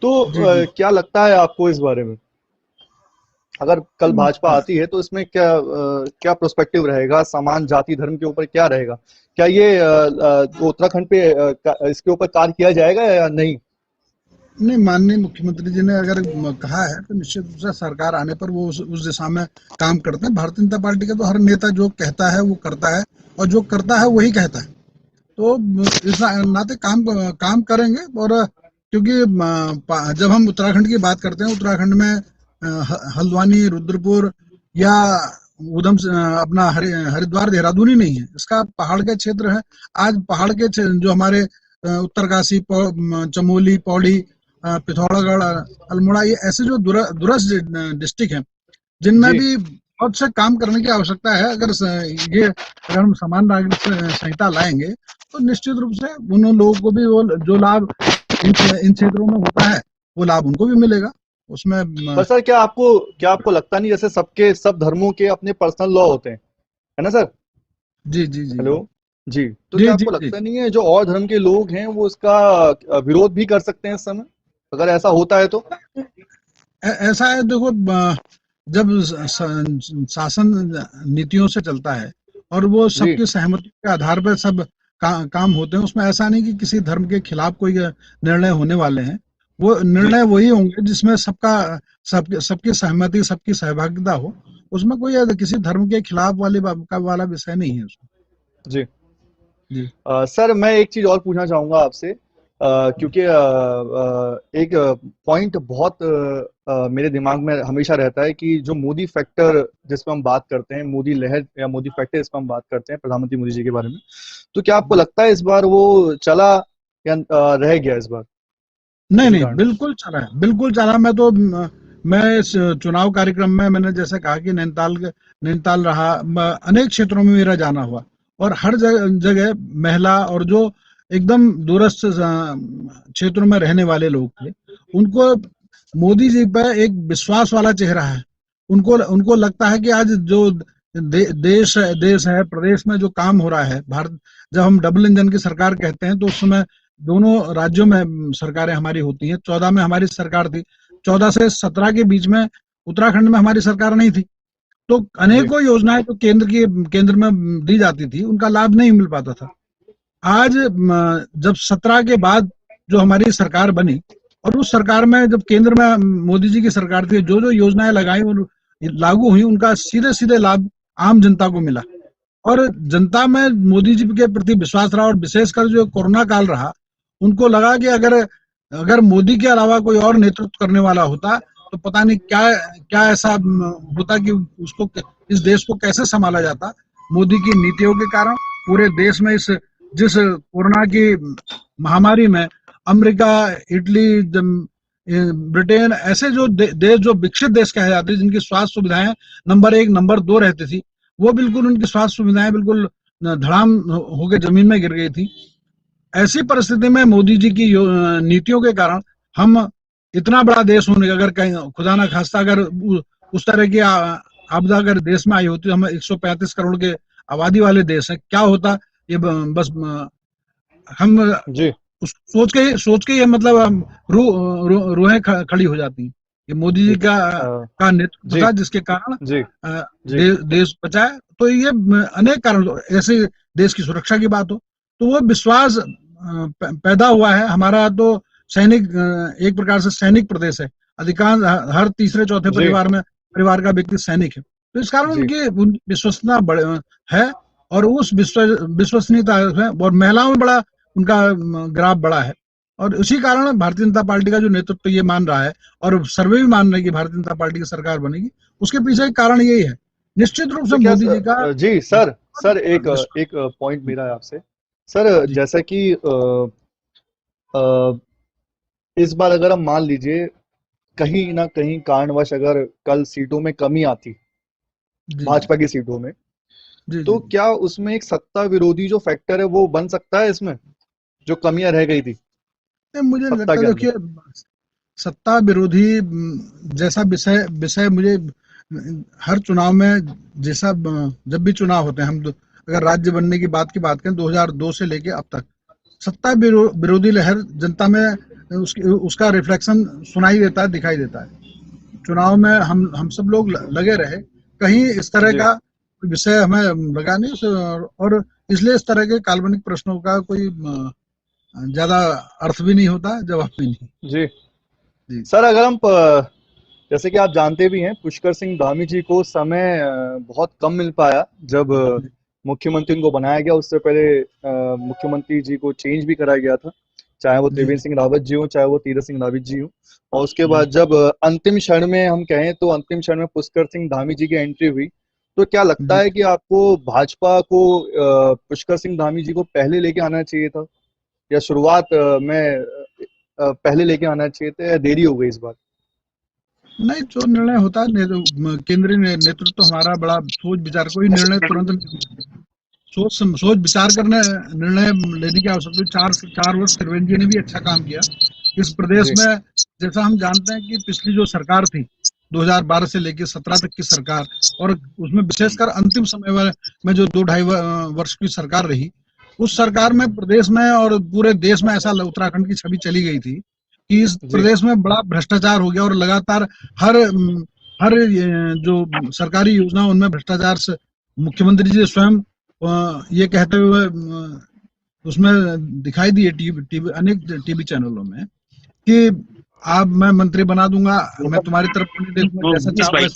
तो क्या लगता है आपको इस बारे में? अगर कल भाजपा आती है तो इसमें क्या प्रोस्पेक्टिव रहेगा, समान जाति धर्म के ऊपर क्या रहेगा? क्या ये उत्तराखंड पे इसके ऊपर कार्य किया जाएगा या नहीं? नहीं, माननीय मुख्यमंत्री जी ने अगर कहा है तो निश्चित रूप से सरकार आने पर वो उस दिशा में काम करते हैं। भारतीय जनता पार्टी का तो हर नेता जो कहता है वो करता है, और जो करता है वही कहता है। तो इस नाते काम करेंगे। और क्योंकि जब हम उत्तराखंड की बात करते हैं, उत्तराखंड में हल्द्वानी, रुद्रपुर या उधम अपना हरिद्वार, देहरादून ही नहीं है, इसका पहाड़ के क्षेत्र है। आज पहाड़ के जो हमारे उत्तरकाशी, चमोली, पौड़ी, पिथौरागढ़, अल्मोड़ा, ये ऐसे जो दूरस्थ डिस्ट्रिक्ट हैं, जिनमें भी बहुत से काम करने की आवश्यकता है। अगर हम समान नागरिक संहिता लाएंगे तो निश्चित रूप से उन लोगों को भी वो जो लाभ इन क्षेत्रों में होता है वो लाभ उनको भी मिलेगा उसमें। पर सर, क्या आपको लगता नहीं, जैसे सब धर्मों के अपने पर्सनल लॉ होते हैं, है ना सर? जी जी जी। हेलो जी। तो क्या आपको लगता नहीं है जो और धर्म के लोग हैं वो इसका विरोध भी कर सकते हैं इस समय, अगर ऐसा होता है तो? ऐसा है, देखो, जब शासन नीतियों से चलता है और वो सबकी सहमति के आधार पर सब काम होते हैं, उसमें ऐसा नहीं कि किसी धर्म के खिलाफ कोई निर्णय होने वाले हैं। वो निर्णय वही होंगे जिसमें सबकी सहमति, सबकी सहभागिता हो। उसमें कोई किसी धर्म के खिलाफ वाला विषय नहीं है उसमें। जी जी। सर, मैं एक चीज और पूछना चाहूंगा आपसे, क्योंकि एक पॉइंट बहुत मेरे दिमाग में हमेशा रहता है कि जो मोदी फैक्टर जिस पर हम बात करते हैं, मोदी लहर या मोदी फैक्टर इस पर हम बात करते हैं प्रधानमंत्री मोदी जी के बारे में, तो क्या आपको लगता है इस बार वो चला या रह गया इस बार? नहीं, बिल्कुल चला है, बिल्कुल चला। मैं इस चुनाव कार्यक्रम में मैंने जैसे कहा कि नैनीताल रहा, अनेक क्षेत्रों में मेरा जाना हुआ, और हर जगह महिला और जो एकदम दूरस्थ क्षेत्रों में रहने वाले लोग थे, उनको मोदी जी पर एक विश्वास वाला चेहरा है। उनको लगता है कि आज जो देश है, प्रदेश में जो काम हो रहा है, भारत, जब हम डबल इंजन की सरकार कहते हैं तो उस समय दोनों राज्यों में सरकारें हमारी होती हैं। 14 में हमारी सरकार थी, 14 से 17 के बीच में उत्तराखंड में हमारी सरकार नहीं थी। तो अनेकों योजनाएं तो केंद्र में दी जाती थी, उनका लाभ नहीं मिल पाता था। आज जब 17 के बाद जो हमारी सरकार बनी, और उस सरकार में जब केंद्र में मोदी जी की सरकार थी, जो जो योजनाएं लगाई और लागू हुई, उनका सीधे सीधे लाभ आम जनता को मिला। और जनता में मोदी जी के प्रति विश्वास रहा, और विशेषकर जो कोरोना काल रहा, उनको लगा कि अगर मोदी के अलावा कोई और नेतृत्व करने वाला होता तो पता नहीं क्या क्या ऐसा होता कि उसको, इस देश को कैसे संभाला जाता। मोदी की नीतियों के कारण पूरे देश में जिस कोरोना की महामारी में अमेरिका, इटली, ब्रिटेन, ऐसे जो देश जो विकसित देश कहे जाते हैं, जिनकी स्वास्थ्य सुविधाएं नंबर 1 नंबर 2 रहती थी, वो बिल्कुल उनकी स्वास्थ्य सुविधाएं बिल्कुल धड़ाम होकर जमीन में गिर गई थी। ऐसी परिस्थिति में मोदी जी की नीतियों के कारण हम इतना बड़ा देश होने, अगर कहीं खुदा ना खास्ता अगर उस तरह की आपदा अगर देश में आई होती, हम 135 करोड़ के आबादी वाले देश है, क्या होता ये बस हम जी सोच के ये मतलब रूहें खड़ी हो जाती। ये मोदी जी का नेतृत्व था, जिसके कारण देश बचा है। तो ये अनेक कारण, ऐसे देश की सुरक्षा की बात हो तो वो विश्वास पैदा हुआ है। हमारा तो सैनिक, एक प्रकार से सैनिक प्रदेश है, अधिकांश हर तीसरे चौथे परिवार का व्यक्ति सैनिक है, तो इस कारण उनकी विश्वसनीयता है, और उस विश्वसनीयता है, और महिलाओं में बड़ा उनका ग्राफ बड़ा है। और इसी कारण भारतीय जनता पार्टी का जो नेतृत्व ये मान रहा है, और सर्वे भी मान रहे हैं कि भारतीय जनता पार्टी की सरकार बनेगी, उसके पीछे एक कारण यही है निश्चित रूप से मोदी जी का। जी सर एक पॉइंट मेरा है आपसे सर, जैसा कि इस बार अगर हम मान लीजिए कहीं ना कहीं कारणवश अगर कल सीटों में कमी आती, भाजपा की सीटों में, तो क्या उसमें एक सत्ता विरोधी जो फैक्टर है वो बन सकता है इसमें, जो कमियां रह गई थी? मुझे लगता है कि सत्ता विरोधी जैसा विषय मुझे हर चुनाव में, जैसा जब भी चुनाव होते हैं, हम अगर राज्य बनने की बात करें 2002 से लेके अब तक, सत्ता विरोधी लहर जनता में उसका रिफ्लेक्शन सुनाई देता है, दिखाई देता है। चुनाव में हम सब लोग लगे रहे, कहीं इस तरह का विषय हमें लगा नहीं, और इसलिए इस तरह के काल्पनिक प्रश्नों का कोई ज्यादा अर्थ भी नहीं होता, जवाब भी नहीं। जी सर, अगर हम जैसे कि आप जानते भी हैं, पुष्कर सिंह धामी जी को समय बहुत कम मिल पाया जब मुख्यमंत्री उनको बनाया गया। उससे पहले मुख्यमंत्री जी को चेंज भी कराया गया था, चाहे वो त्रिवेंद्र सिंह रावत जी हो, चाहे वो तीरथ सिंह रावत जी हो। और उसके बाद जब अंतिम क्षण में हम कहें तो अंतिम क्षण में पुष्कर सिंह धामी जी की एंट्री हुई, तो क्या लगता है कि आपको भाजपा को पुष्कर सिंह धामी जी को पहले लेके आना चाहिए था, या शुरुआत में पहले लेके आना चाहिए था, या देरी हो गई इस बार? नहीं, जो निर्णय होता है केंद्रीय नेतृत्व हमारा बड़ा सोच विचार, कोई निर्णय तुरंत सोच विचार करने निर्णय लेने की आवश्यकता। 4 वर्ष त्रिवेंद्र जी ने भी अच्छा काम किया इस प्रदेश में। जैसा हम जानते हैं कि पिछली जो सरकार थी 2012 से लेकर 17 तक की सरकार, और उसमें विशेषकर अंतिम समय में जो 2-2.5 वर्ष की सरकार रही, उस सरकार में प्रदेश में और पूरे देश में ऐसा उत्तराखंड की छवि चली गई थी कि इस प्रदेश में बड़ा भ्रष्टाचार हो गया, और लगातार हर जो सरकारी योजना उनमें भ्रष्टाचार से मुख्यमंत्री जी स्वयं ये कहते हुए उसमें दिखाई दिए अनेक टीवी चैनलों में कि मैं मंत्री बना दूंगा, मैं तुम्हारी तरफ देखूंगा, जैसा चाहो वैसा।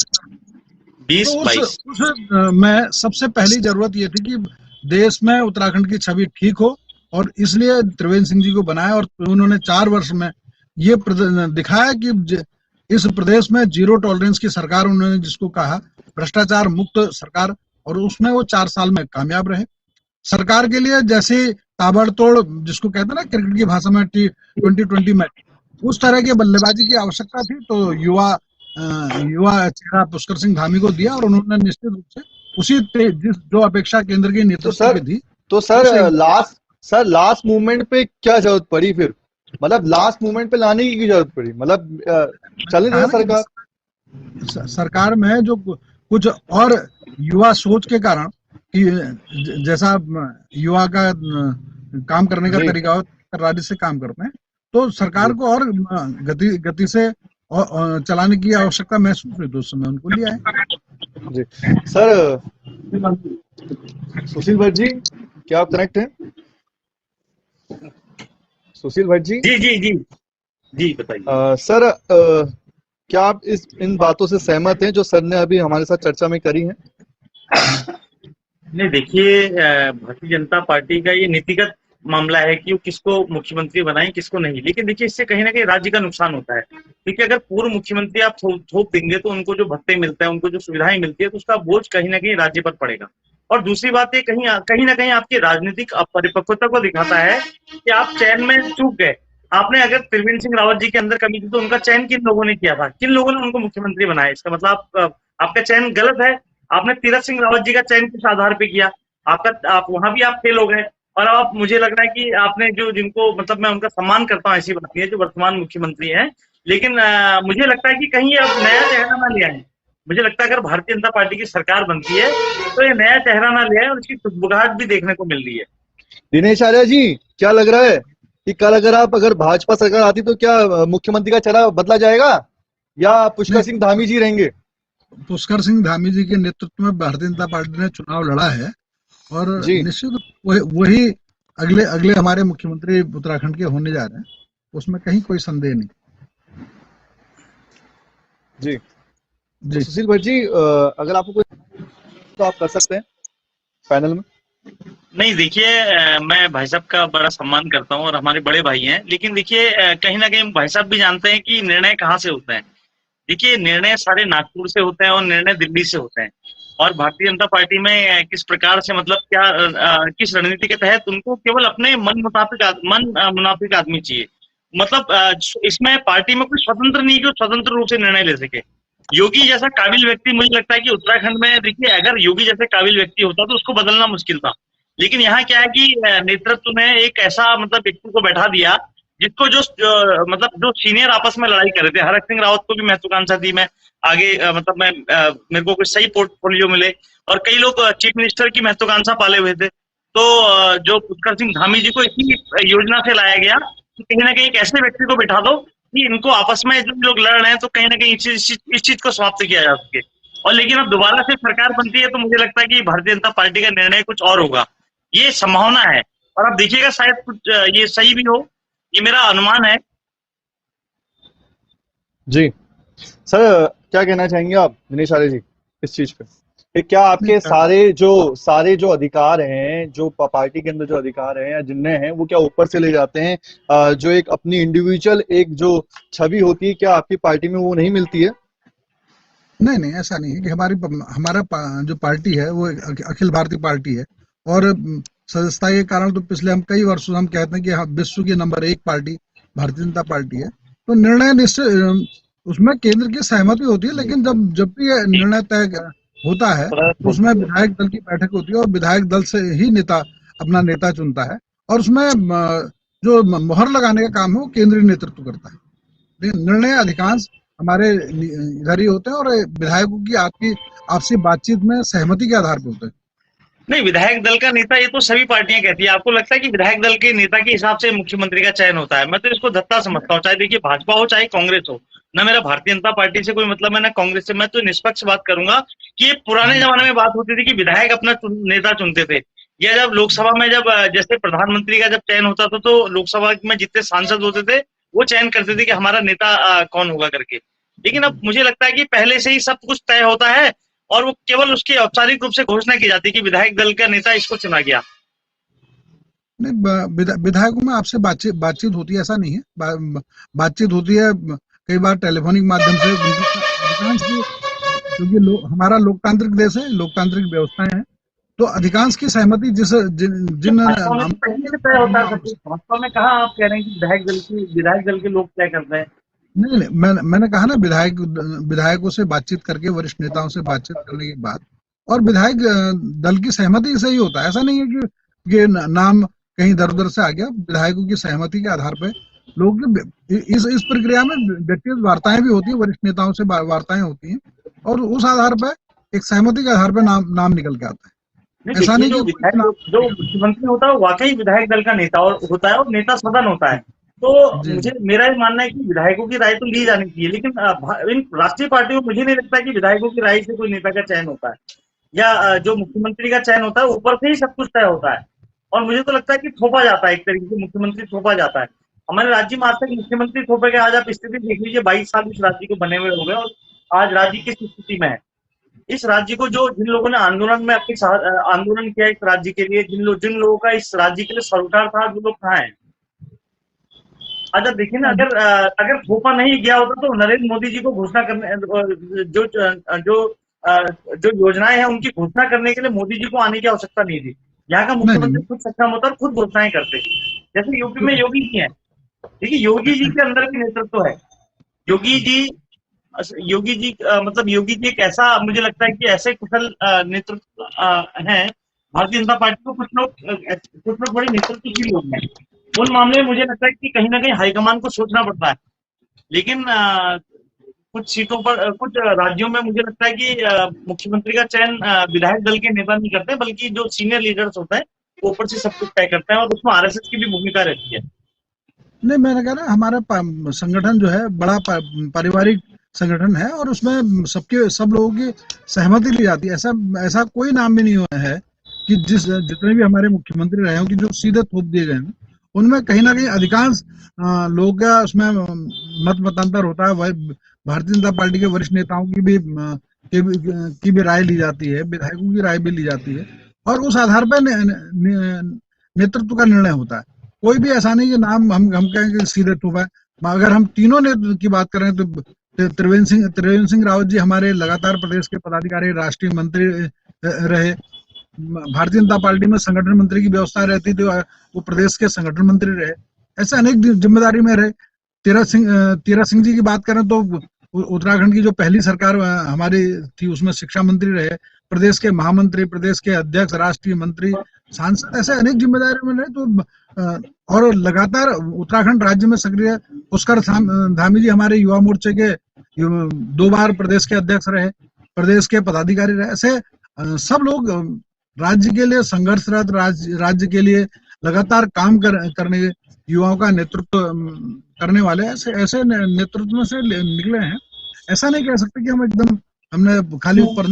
मैं सबसे पहली जरूरत ये थी कि देश में उत्तराखंड की छवि ठीक हो, और इसलिए त्रिवेंद्र सिंह जी को बनाया, और उन्होंने 4 वर्ष में ये दिखाया कि इस प्रदेश में जीरो टॉलरेंस की सरकार, उन्होंने जिसको कहा भ्रष्टाचार मुक्त सरकार, और उसमें वो 4 साल में कामयाब रहे। सरकार के लिए जैसे ताबड़तोड़, जिसको कहते हैं ना क्रिकेट की भाषा में T20 मैच, उस तरह की बल्लेबाजी की आवश्यकता थी, तो युवा चेहरा पुष्कर सिंह धामी को दिया, और उन्होंने निश्चित रूप से उसी जो अपेक्षा केंद्र की नेतृत्व की थी। तो सर लास्ट मूवमेंट पे क्या जरूरत पड़ी फिर? मतलब लास्ट मूवमेंट पे लाने की जरूरत पड़ी, मतलब चल रही सरकार में जो कुछ और युवा सोच के कारण, कि जैसा युवा का काम करने का तरीका हो, राज्य से काम करते हैं, तो सरकार को और गति से चलाने की आवश्यकता महसूस हुई, तो उस समय उनको लिया है। जी सर, सुशील भट्ट जी क्या आप कनेक्ट हैं? सुशील भट्ट जी। जी जी जी जी बताइए। सर, क्या आप इन बातों से सहमत हैं जो सर ने अभी हमारे साथ चर्चा में करी हैं? नहीं देखिए, भारतीय जनता पार्टी का ये नीतिगत मामला है कि वो किसको मुख्यमंत्री बनाए किसको नहीं, लेकिन देखिए इससे कहीं ना कहीं राज्य का नुकसान होता है, क्योंकि अगर पूर्व मुख्यमंत्री आप थोप देंगे तो उनको जो भत्ते मिलते हैं, उनको जो सुविधाएं मिलती है, तो उसका बोझ कहीं ना कहीं राज्य पर पड़ेगा। और दूसरी बात ये कहीं ना कहीं आपकी राजनीतिक अपरिपक्वता को दिखाता है कि आप चयन में चूक गए। आपने अगर त्रिवेंद्र सिंह रावत जी के अंदर कमी थी तो उनका चयन किन लोगों ने किया था, किन लोगों ने उनको मुख्यमंत्री बनाया, इसका मतलब आपका चयन गलत है। आपने तीरथ सिंह रावत जी का चयन किस आधार पे किया, आप वहां भी आप फेल हो गए। और अब मुझे लग रहा है कि आपने जो जिनको मतलब मैं उनका सम्मान करता हूँ, ऐसी बात नहीं है, जो वर्तमान मुख्यमंत्री हैं, लेकिन मुझे लगता है कि कहीं अब नया चेहरा ना ले आए। मुझे लगता है अगर भारतीय जनता पार्टी की सरकार बनती है तो ये नया चेहरा ना ले आए, और उसकी खुशबुगाहट भी देखने को मिल रही है। दिनेश आर्या जी, क्या लग रहा है कि कल अगर भाजपा सरकार आती तो क्या मुख्यमंत्री का चेहरा बदला जाएगा या पुष्कर सिंह धामी जी रहेंगे? पुष्कर सिंह धामी जी के नेतृत्व में भारतीय जनता पार्टी ने चुनाव लड़ा है और निश्चित वही अगले अगले हमारे मुख्यमंत्री उत्तराखंड के होने जा रहे हैं, उसमें कहीं कोई संदेह नहीं। जी जी। तो सुशील भट्ट जी, अगर आपको कोई तो आप कर सकते हैं पैनल में। नहीं देखिए, मैं भाई साहब का बड़ा सम्मान करता हूं और हमारे बड़े भाई हैं, लेकिन देखिए कहीं ना कहीं भाई साहब भी जानते हैं कि निर्णय कहाँ से होते हैं। देखिए निर्णय सारे नागपुर से होते हैं और निर्णय दिल्ली से होते हैं, और भारतीय जनता पार्टी में किस प्रकार से मतलब क्या किस रणनीति के तहत उनको केवल अपने मन मुनाफिक आदमी चाहिए। मतलब इसमें पार्टी में कोई स्वतंत्र नहीं, जो स्वतंत्र रूप से निर्णय ले सके। योगी जैसा काबिल व्यक्ति, मुझे लगता है कि उत्तराखंड में देखिए अगर योगी जैसे काबिल व्यक्ति होता तो उसको बदलना मुश्किल था, लेकिन यहाँ क्या है कि नेतृत्व ने एक ऐसा मतलब व्यक्ति को बैठा दिया जिसको मतलब जो सीनियर आपस में लड़ाई कर रहे थे। हरक सिंह रावत को भी महत्वाकांक्षा थी मैं आगे मतलब मैं मेरे को कुछ सही पोर्टफोलियो मिले, और कई लोग चीफ मिनिस्टर की महत्वाकांक्षा पाले हुए थे। तो जो पुष्कर सिंह धामी जी को इसी योजना से लाया गया कि कहीं ना कहीं एक ऐसे व्यक्ति को बिठा दो कि इनको आपस में जो लोग लड़ रहे हैं तो कहीं ना कहीं इस चीज को समाप्त किया जा सके। और लेकिन अब दोबारा से सरकार बनती है तो मुझे लगता है कि भारतीय जनता पार्टी का निर्णय कुछ और होगा, ये संभावना है। और अब देखिएगा शायद कुछ ये सही भी हो, ये मेरा अनुमान है। जी सर, क्या कहना चाहेंगे आप दिनेश आर्य जी इस चीज पे? क्या आपके सारे जो अधिकार हैं, जो पार्टी के अंदर जो अधिकार हैं या जिन्हें हैं, वो क्या ऊपर से ले जाते हैं? जो एक अपनी इंडिविजुअल एक जो छवि होती है, क्या आपकी पार्टी में वो नहीं मिलती है? नहीं नहीं, ऐसा नहीं है कि हमारा जो पार्टी है वो अखिल भारतीय पार्टी है, और सदस्यता के कारण तो पिछले हम कई वर्षों हम कहते हैं कि विश्व की number 1 party Bharatiya Janata party है। तो निर्णय निश्चित उसमें केंद्र की सहमति होती है, लेकिन जब भी निर्णय तय होता है तो उसमें विधायक दल की बैठक होती है और विधायक दल से ही अपना नेता चुनता है, और उसमें जो मोहर लगाने का काम है वो केंद्रीय नेतृत्व करता है। लेकिन निर्णय अधिकांश हमारे इधर ही होते हैं और विधायकों की आपसी बातचीत में सहमति के आधार पर होते हैं। नहीं, विधायक दल का नेता ये तो सभी पार्टियां कहती है। आपको लगता है कि विधायक दल के नेता के हिसाब से मुख्यमंत्री का चयन होता है? मैं तो इसको धत्ता समझता हूँ, चाहे देखिए भाजपा हो चाहे कांग्रेस हो। ना मेरा भारतीय जनता पार्टी से कोई मतलब है ना कांग्रेस से। मैं तो निष्पक्ष बात करूंगा कि ये पुराने जमाने में बात होती थी कि विधायक अपना नेता चुनते थे, या जब लोकसभा में जब जैसे प्रधानमंत्री का जब चयन होता था तो लोकसभा में जितने सांसद होते थे वो चयन करते थे कि हमारा नेता कौन होगा करके। लेकिन अब मुझे लगता है कि पहले से ही सब कुछ तय होता है और वो केवल उसकी औपचारिक रूप से घोषणा की जाती है कि विधायक दल का नेता इसको चुना गया। नहीं, विधायकों में आपसे बातचीत होती है, ऐसा नहीं है। बातचीत होती है कई बार टेलीफोनिक माध्यम से, क्योंकि हमारा लोकतांत्रिक देश है, लोकतांत्रिक व्यवस्थाएं हैं, तो अधिकांश की सहमति जिन भाजपा में कहा आप कह रहे हैं कि विधायक दल के लोग तय करते हैं? नहीं, मैंने कहा ना, विधायकों से बातचीत करके, वरिष्ठ नेताओं से बातचीत करने के बाद, और विधायक दल की सहमति से ही होता है। ऐसा नहीं है कि नाम कहीं इधर उधर से आ गया। विधायकों की सहमति के आधार पर लोग इस प्रक्रिया में व्यक्तिगत वार्ताएं भी होती है, वरिष्ठ नेताओं से वार्ताएं होती हैं, और उस आधार पर एक सहमति के आधार पर नाम निकल के आता है। ऐसा नहीं कि जो मुख्यमंत्री होता है वाकई विधायक दल का नेता होता है और नेता सदन होता है। तो मेरा ये मानना है कि विधायकों की राय तो ली जानी चाहिए, लेकिन इन राष्ट्रीय पार्टियों में मुझे नहीं लगता कि विधायकों की राय से कोई नेता का चयन होता है, या जो मुख्यमंत्री का चयन होता है ऊपर से ही सब कुछ तय होता है। और मुझे तो लगता है कि थोपा जाता है, एक तरीके से मुख्यमंत्री थोपा जाता है। हमारे राज्य में आज तक मुख्यमंत्री थोपे गए। आज आप स्थिति देख लीजिए, 22 साल इस राज्य को बने हुए हो गए और आज राज्य किस स्थिति में है। इस राज्य को जिन लोगों ने आंदोलन में आंदोलन किया इस राज्य के लिए, जिन लोगों का इस राज्य के लिए सरोकार था, वो लोग कहाँ हैं? आज आप देखिए ना, अगर थोपा नहीं गया होता तो नरेंद्र मोदी जी को घोषणा करने जो जो जो योजनाएं हैं उनकी घोषणा करने के लिए मोदी जी को आने की आवश्यकता नहीं थी। यहाँ का मुख्यमंत्री खुद सक्षम होता और खुद घोषणाएं करते, जैसे यूपी में योगी जी है। देखिए, योगी जी के अंदर भी नेतृत्व है। योगी जी मतलब योगी जी एक ऐसा, मुझे लगता है कि ऐसे कुशल नेतृत्व हैं भारतीय जनता पार्टी को। कुछ लोग बड़े नेतृत्वशील लोग हैं। उन मामले में मुझे लगता है कि कहीं ना कहीं हाईकमान को सोचना पड़ता है। लेकिन कुछ सीटों पर, कुछ राज्यों में मुझे लगता है कि मुख्यमंत्री का चयन विधायक दल के नेता नहीं करते, बल्कि जो सीनियर लीडर्स होते हैं वो ऊपर से सब कुछ तय करते हैं, और उसमें आरएसएस की भी भूमिका रहती है। नहीं, मैंने कहा ना, हमारा संगठन जो है बड़ा पारिवारिक संगठन है और उसमें सब लोगों की सहमति ली जाती है। ऐसा कोई नाम भी नहीं हुआ है कि जितने भी हमारे मुख्यमंत्री रहे हो कि जो सीधे थोप दिए गए हैं, उनमें कहीं ना कहीं अधिकांश लोगों का उसमें मत मतांतर होता है। वही भारतीय जनता पार्टी के वरिष्ठ नेताओं की भी राय ली जाती है, विधायकों की राय भी ली जाती है, और उस आधार पर नेतृत्व का निर्णय होता है। कोई भी ऐसा नहीं कि नाम हम कहेंगे सीधे थोपा है। अगर हम तीनों नेतृत्व की बात करें तो त्रिवेंद्र सिंह रावत जी हमारे लगातार प्रदेश के पदाधिकारी, राष्ट्रीय मंत्री रहे। भारतीय जनता पार्टी में संगठन मंत्री की व्यवस्था रहती थी, वो प्रदेश के संगठन मंत्री रहे। ऐसे अनेक जिम्मेदारी में रहे। तीरथ सिंह जी की बात करें तो उत्तराखंड की जो पहली सरकार हमारी थी उसमें शिक्षा मंत्री रहे, प्रदेश के महामंत्री, प्रदेश के अध्यक्ष, राष्ट्रीय मंत्री, सांसद, ऐसे अनेक जिम्मेदारी में रहे। तो और लगातार उत्तराखंड राज्य में सक्रिय पुष्कर धामी जी हमारे युवा मोर्चे के 2 बार प्रदेश के अध्यक्ष रहे, प्रदेश के पदाधिकारी रहे। ऐसे सब लोग राज्य के लिए संघर्षरत, राज्य के लिए लगातार काम करने, युवाओं का नेतृत्व करने वाले ऐसे नेतृत्व में से निकले हैं। ऐसा नहीं कह सकते कि हमने खाली ऊपर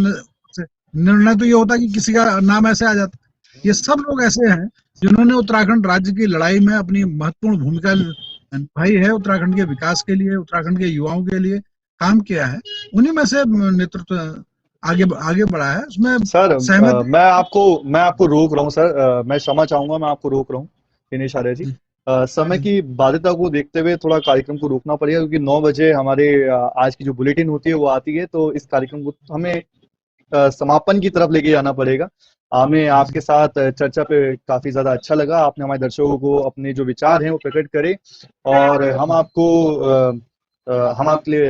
से निर्णय तो ये होता कि किसी का नाम ऐसे आ जाता। ये सब लोग ऐसे हैं जिन्होंने उत्तराखंड राज्य की लड़ाई में अपनी महत्वपूर्ण भूमिका निभाई है, उत्तराखंड के विकास के लिए, उत्तराखंड के युवाओं के लिए काम किया है। उन्हीं में से नेतृत्व आगे बढ़ा है। उसमें सर मैं आपको रोक रहा हूँ सर, मैं क्षमा चाहूंगा, मैं आपको रोक रहा हूँ दिनेश आर्या जी। समय की बाध्यता को देखते हुए थोड़ा कार्यक्रम को रोकना पड़ेगा, क्योंकि 9 बजे हमारे आज की जो बुलेटिन होती है वो आती है, तो इस कार्यक्रम को हमें समापन की तरफ लेके जाना पड़ेगा। हमें आपके साथ चर्चा पे काफी ज्यादा अच्छा लगा। आपने हमारे दर्शकों को अपने जो विचार हैं वो प्रकट करे, और हम आपके लिए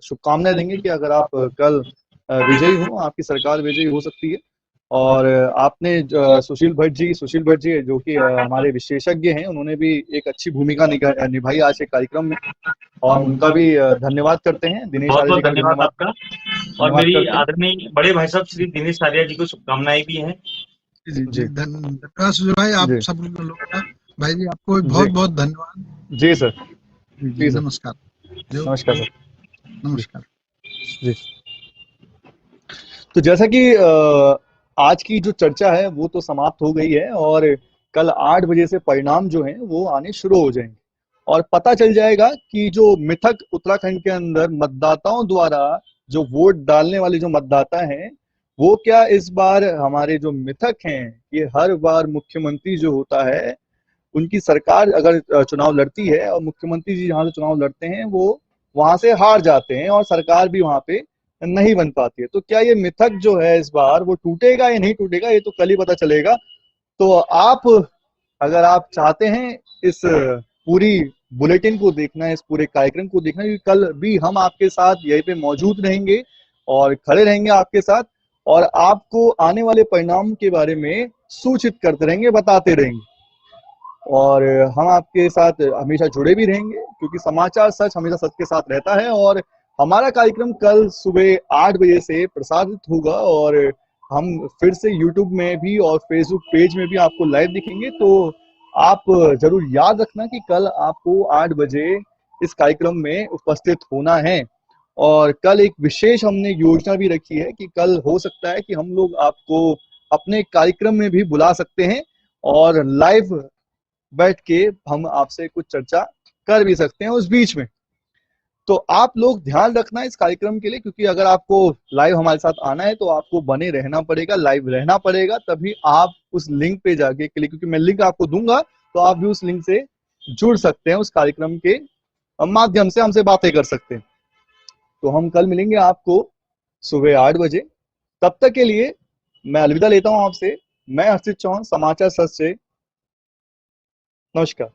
शुभकामनाएं देंगे कि अगर आप कल विजयी हो, आपकी सरकार विजयी हो सकती है। और आपने सुशील भट्ट जी जो कि हमारे विशेषज्ञ हैं, उन्होंने भी एक अच्छी भूमिका निभाई आज के कार्यक्रम में, और उनका भी धन्यवाद करते हैं। दिनेश आर्या जी का धन्यवाद आपका, और मेरी आदरणीय बड़े भाई साहब श्री दिनेश आर्या जी को शुभकामनाएं भी हैं। जी धन्यवाद सुशील भाई, आप सब लोगों का। भाई जी आपको बहुत बहुत धन्यवाद। जी सर, जी नमस्कार। नमस्कार सर, नमस्कार जी। तो जैसा कि आज की जो चर्चा है वो तो समाप्त हो गई है, और कल 8 बजे से परिणाम जो हैं वो आने शुरू हो जाएंगे, और पता चल जाएगा कि जो मिथक उत्तराखंड के अंदर मतदाताओं द्वारा जो वोट डालने वाले जो मतदाता हैं, वो क्या इस बार हमारे जो मिथक हैं, ये हर बार मुख्यमंत्री जो होता है, उनकी सरकार अगर चुनाव लड़ती है और मुख्यमंत्री जी जहाँ से चुनाव लड़ते हैं वो वहां से हार जाते हैं और सरकार भी वहां पे नहीं बन पाती है, तो क्या ये मिथक जो है इस बार वो टूटेगा या नहीं टूटेगा, ये तो कल ही पता चलेगा। तो अगर आप चाहते हैं इस पूरी बुलेटिन को देखना, इस पूरे कार्यक्रम को देखना, क्योंकि कल भी हम आपके साथ यहीं पे मौजूद रहेंगे और खड़े रहेंगे आपके साथ, और आपको आने वाले परिणाम के बारे में सूचित करते रहेंगे, बताते रहेंगे, और हम आपके साथ हमेशा जुड़े भी रहेंगे, क्योंकि समाचार सच हमेशा सच के साथ रहता है। और हमारा कार्यक्रम कल सुबह 8 बजे से प्रसारित होगा, और हम फिर से YouTube में भी और Facebook पेज में भी आपको लाइव दिखेंगे। तो आप जरूर याद रखना कि कल आपको 8 बजे इस कार्यक्रम में उपस्थित होना है। और कल एक विशेष हमने योजना भी रखी है कि कल हो सकता है कि हम लोग आपको अपने कार्यक्रम में भी बुला सकते हैं और लाइव बैठ के हम आपसे कुछ चर्चा कर भी सकते हैं उस बीच में। तो आप लोग ध्यान रखना इस कार्यक्रम के लिए, क्योंकि अगर आपको लाइव हमारे साथ आना है तो आपको बने रहना पड़ेगा, लाइव रहना पड़ेगा, तभी आप उस लिंक पे जाके क्लिक, क्योंकि मैं लिंक आपको दूंगा तो आप भी उस लिंक से जुड़ सकते हैं, उस कार्यक्रम के माध्यम से हमसे बातें कर सकते हैं। तो हम कल मिलेंगे आपको सुबह 8 बजे। तब तक के लिए मैं अलविदा लेता हूं आपसे। मैं हर्षित चौहान, समाचार सच से। नमस्कार।